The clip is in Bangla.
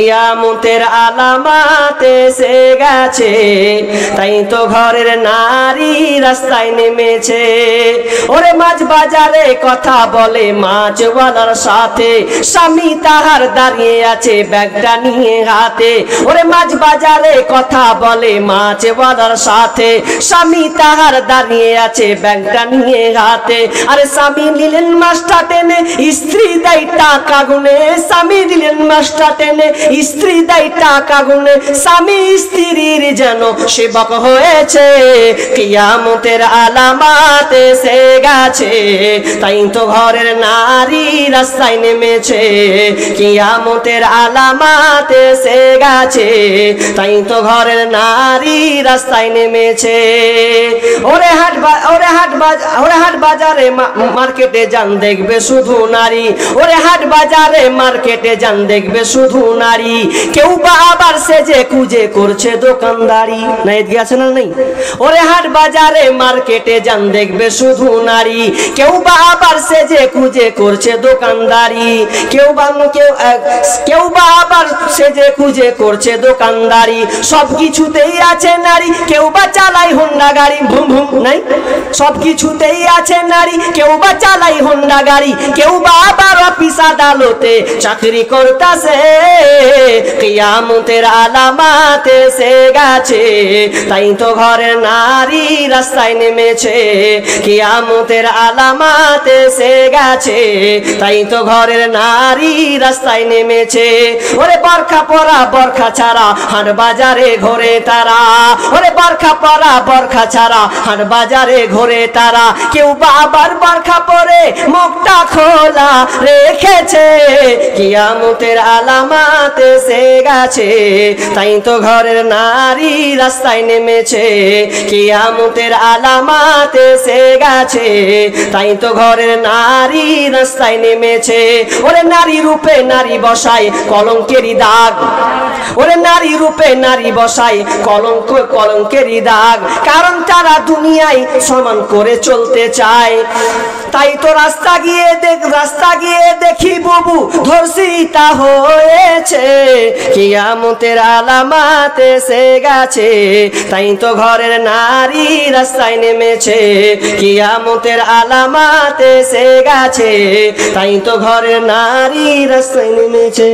কিয়ামতের আলামাত এসে গেছে, তাই তো ঘরের নারী রাস্তায় নেমেছে। ওরে মাছ বাজারে কথা বলে মাছওয়ালার সাথে, স্বামী তাহার দাঁড়িয়ে আছে ব্যাগটা নিয়ে হাতে। ওরে মাছ বাজারে কথা বলে মাছওয়ালার সাথে, স্বামী তাহার দাঁড়িয়ে আছে ব্যাগটা নিয়ে হাতে। আরে স্বামী নিলেন মাছটা টেনে, স্ত্রী দেয় টাকা গুনে। স্বামী দিলেন মাছটা টেনে, স্ত্রী দেয় টাকা গুনে। স্বামী স্ত্রীর যেন সেবক হয়েছে, কিয়ামতের আলামাত এসে গেছে, তাই তো ঘরের নারী রাস্তায় নেমেছে। কিয়ামতের আলামাত এসে গেছে, তাই তো ঘরের নারী রাস্তায় নেমেছে। ওরে হাট বাজারে মার্কেটে যান দেখবে শুধু নারী। ওরে হাট বাজারে মার্কেটে যান দেখবে শুধু নারী। কেউ বা আবার সেজে খুঁজে করছে দোকানদারি। না এদিকে আছে না নেই? ওরে হাট বাজারে মার্কেটে যান দেখবে শুধু নারী। কেউ বা আবার সেজে খুঁজে করছে দোকানদারি। কেউ বা আবার সেজে খুঁজে করছে দোকানদারি। সব কিছুতেই আছে নারী, কেউ বা চালায় হোন্ডা গাড়ি। ভুম ভুম নাই? সব কিছুতেই আছে নারী, কেউ বা চালায় হোন্ডা গাড়ি। কেউ বা আবার অফিস আদালতে চাকরি করতেছে। কিয়ামতের আলামাত এসে গেছে, তাই তো ঘরের নারী রাস্তায় নেমেছে। কিয়ামতের আলামাত এসে গেছে, তাই তো ঘরের নারী রাস্তায় নেমেছে। ওরে বরখা পরা বরখা ছাড়া হাট বাজারে ঘোরে তারা। ওরে বরখা পরা বরখা ছাড়া হাট বাজারে ঘোরে তারা। কেউ বা আবার বরখা পরে মুখটা খোলা রেখেছে। কিয়ামতের আলামাত এসে গেছে, তাই তো ঘরের নারী রাস্তায় নেমেছে। কিয়ামতের আলামাত এসে গেছে, তাই তো ঘরের নারী রাস্তায় নেমেছে। ওরে নারী রূপে নারী বসায় কলঙ্কেরই দাগ। ওরে নারী রূপে নারী বসায় কলঙ্কেরই দাগ। কারণ তারা দুনিয়ায় সমান করে চলতে চায়। তাই তো রাস্তা গিয়ে দেখি বুবু ধর্ষিতা হয়েছে। কিয়ামতের আলামাত এসে গেছে, তাই তো ঘরের নারী রাস্তায় নেমেছে। কিয়ামতের আলামাত এসে গেছে, তাই তো ঘরের নারী রাস্তায় নেমেছে।